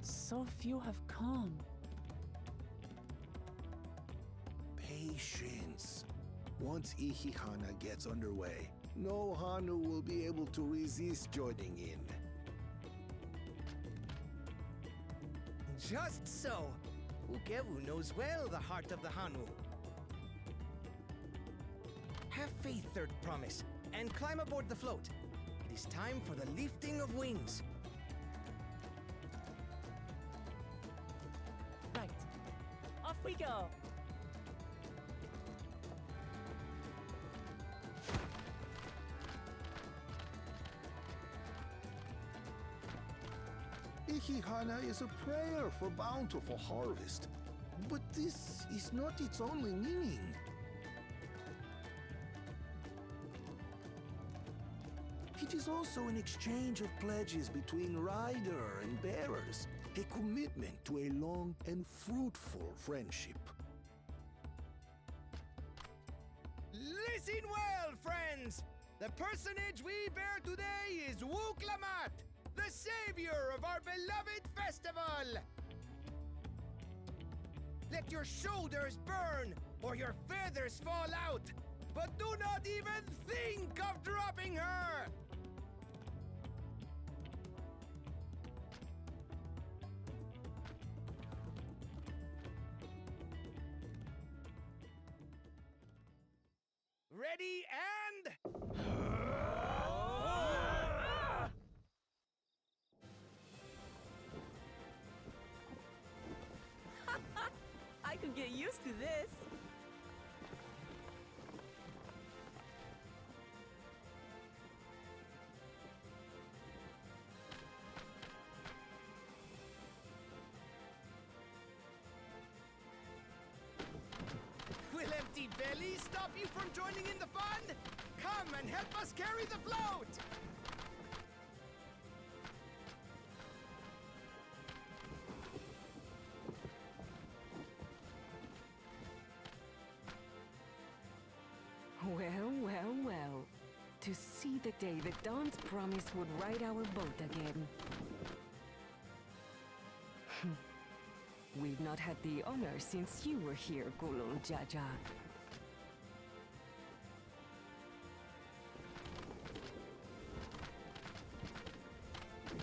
So few have come. Patience. Once Ihihana gets underway, no Hanu will be able to resist joining in. Just so! Ukewu knows well the heart of the Hanu. Have faith, Third Promise, and climb aboard the float. It is time for the lifting of wings. Right. Off we go. Ihihana is a prayer for bountiful harvest. But this is not its only meaning. It is also an exchange of pledges between rider and bearers, a commitment to a long and fruitful friendship. Listen well, friends! The personage we bear today is Wuklamat, the savior of our beloved festival! Let your shoulders burn, or your feathers fall out, but do not even think of dropping her! Ready and... I could get used to this. Will empty bellies stop you from joining in the fun? Come and help us carry the float! Well, well, well. To see the day that Dawn's promise would ride our boat again. We've not had the honor since you were here, Gulung Jaja.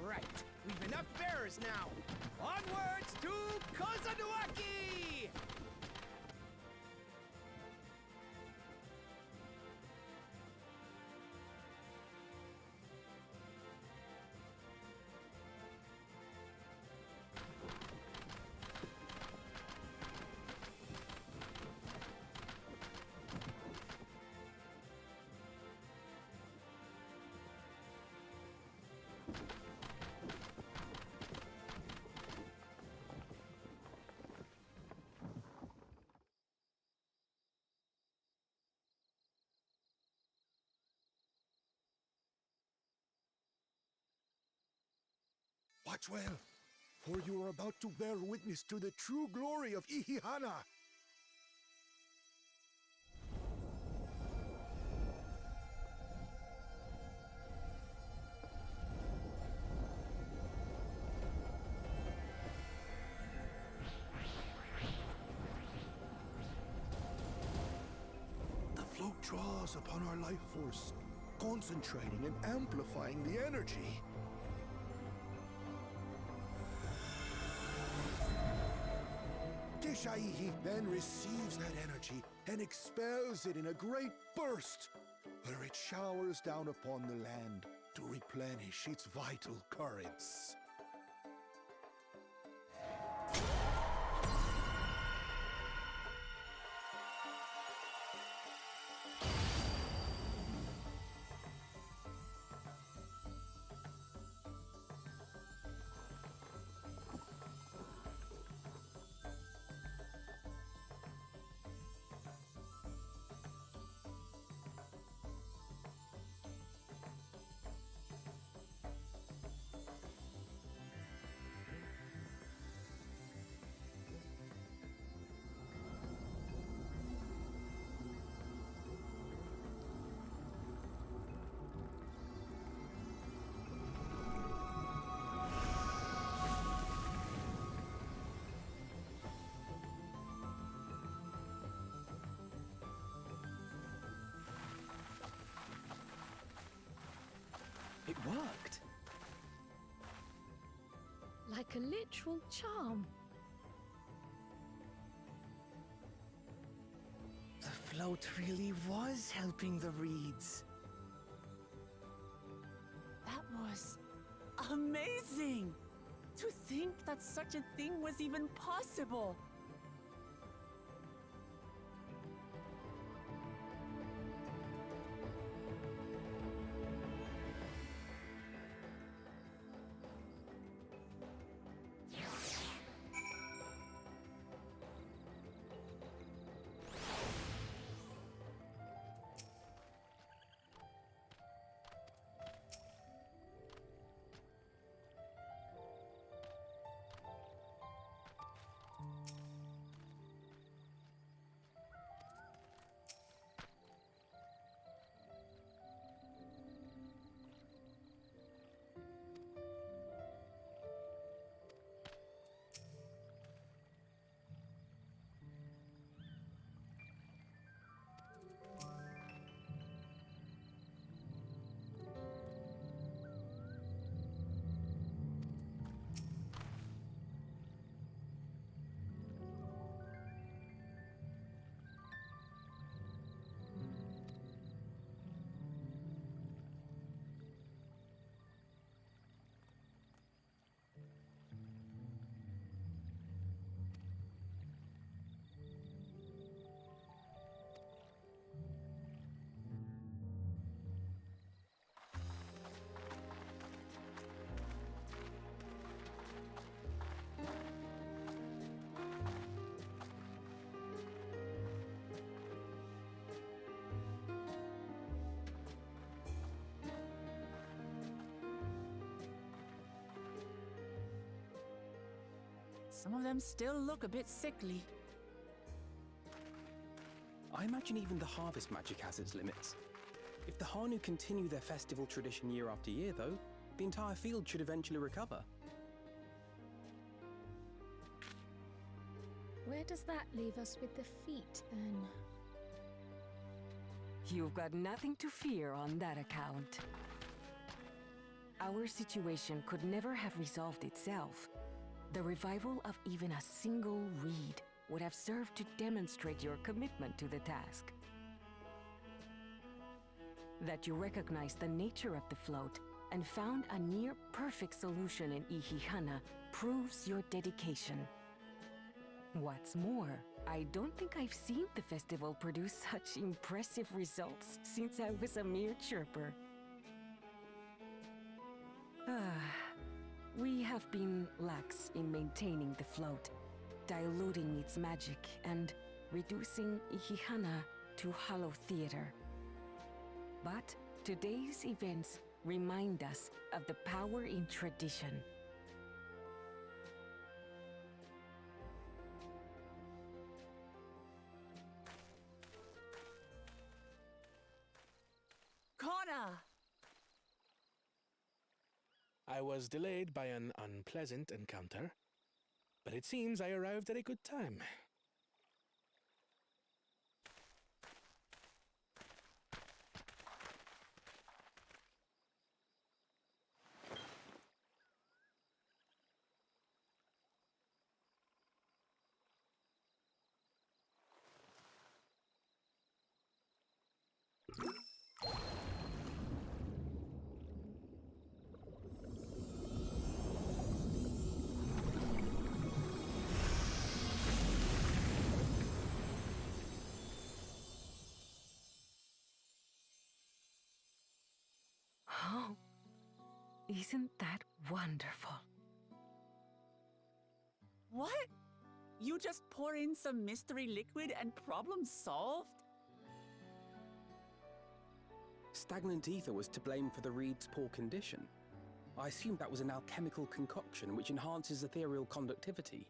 Right, we've enough bearers now. Onwards to Kozanuaki! Watch well, for you are about to bear witness to the true glory of Ihihana. draws upon our life force, concentrating and amplifying the energy. Keshaihi then receives that energy and expels it in a great burst, where it showers down upon the land to replenish its vital currents. It worked. Like a literal charm. The float really was helping the reeds. That was amazing! To think that such a thing was even possible! Some of them still look a bit sickly. I imagine even the harvest magic has its limits. If the Hanu continue their festival tradition year after year, though, the entire field should eventually recover. Where does that leave us with the feet, then? You've got nothing to fear on that account. Our situation could never have resolved itself. The revival of even a single reed would have served to demonstrate your commitment to the task. That you recognize the nature of the float and found a near-perfect solution in Ihihana proves your dedication. What's more, I don't think I've seen the festival produce such impressive results since I was a mere chirper. We have been lax in maintaining the float, diluting its magic and reducing Ihihana to hollow theater. But today's events remind us of the power in tradition. Connor! I was delayed by an unpleasant encounter, but it seems I arrived at a good time. Oh, isn't that wonderful? What? You just pour in some mystery liquid and problem solved? Stagnant ether was to blame for the reed's poor condition. I assumed that was an alchemical concoction which enhances ethereal conductivity.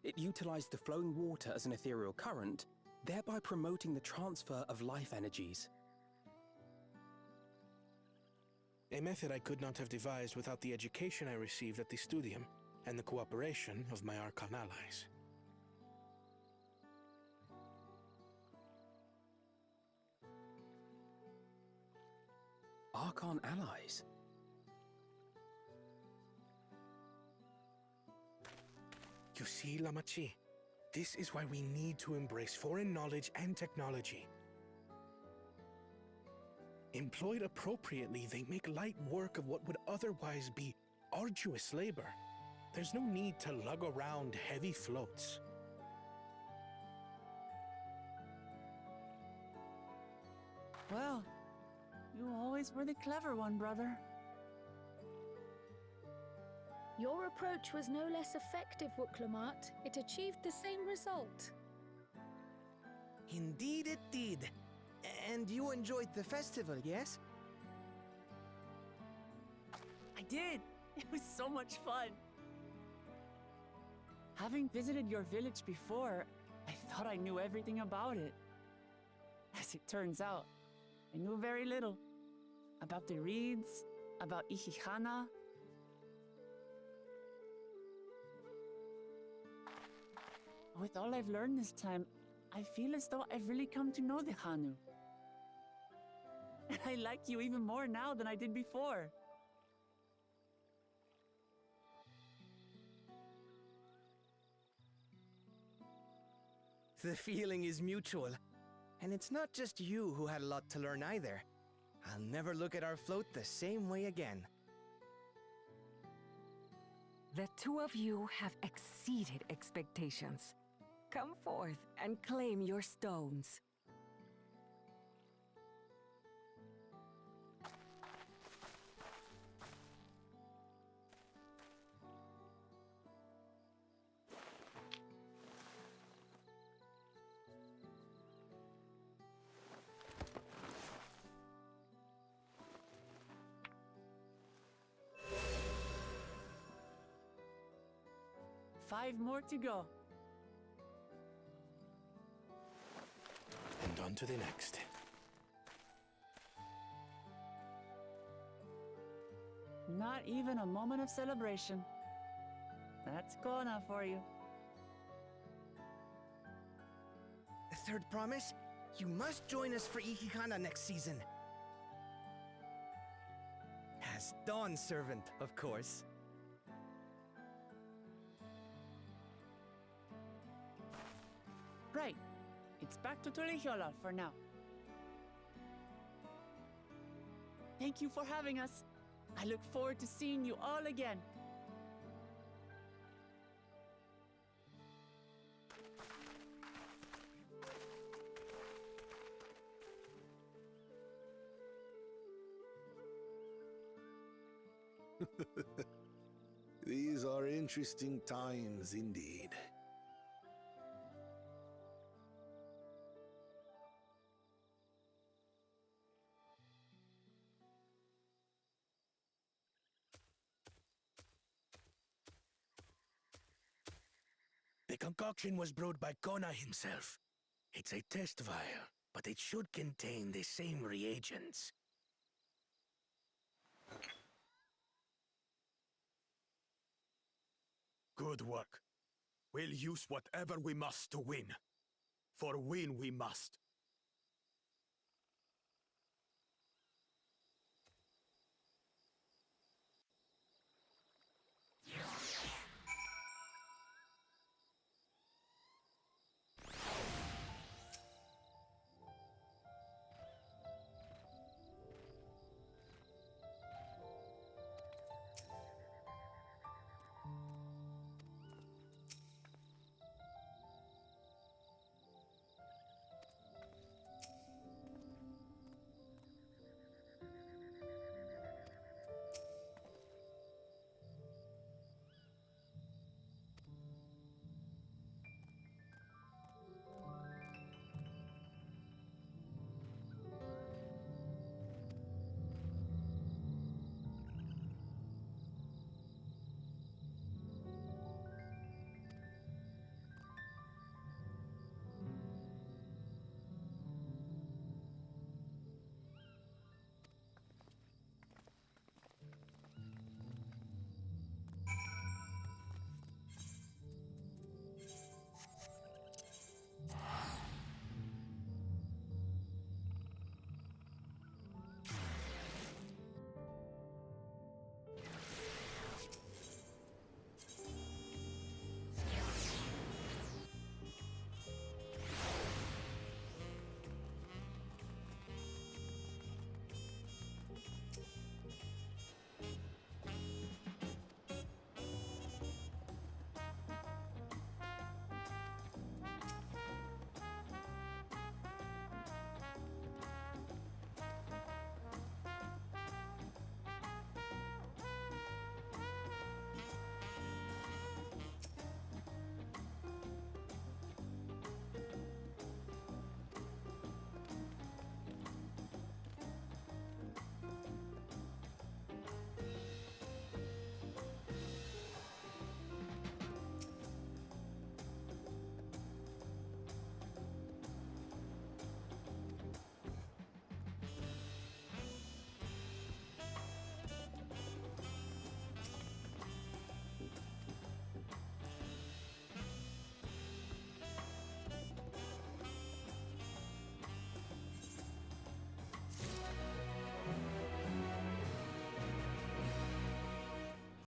It utilized the flowing water as an ethereal current, thereby promoting the transfer of life energies. A method I could not have devised without the education I received at the studium and the cooperation of my Archon allies. Archon allies? You see, Lamachi, this is why we need to embrace foreign knowledge and technology. Employed appropriately, they make light work of what would otherwise be arduous labor. There's no need to lug around heavy floats. Well, you always were the clever one, brother. Your approach was no less effective, Wuklamat. It achieved the same result. Indeed it did. And you enjoyed the festival, yes? I did. It was so much fun. Having visited your village before, I thought I knew everything about it. As it turns out, I knew very little. About the reeds, about Ihihana. With all I've learned this time, I feel as though I've really come to know the Hanu. And I like you even more now than I did before. The feeling is mutual. And it's not just you who had a lot to learn either. I'll never look at our float the same way again. The two of you have exceeded expectations. Come forth and claim your stones. Five more to go. And on to the next. Not even a moment of celebration. That's Kona for you. The third promise? You must join us for Ihihana next season. As Dawn's servant, of course. Right. It's back to Tulihiola for now. Thank you for having us. I look forward to seeing you all again. These are interesting times indeed. The concoction was brewed by Kona himself. It's a test vial, but it should contain the same reagents. Good work. We'll use whatever we must to win. For win we must.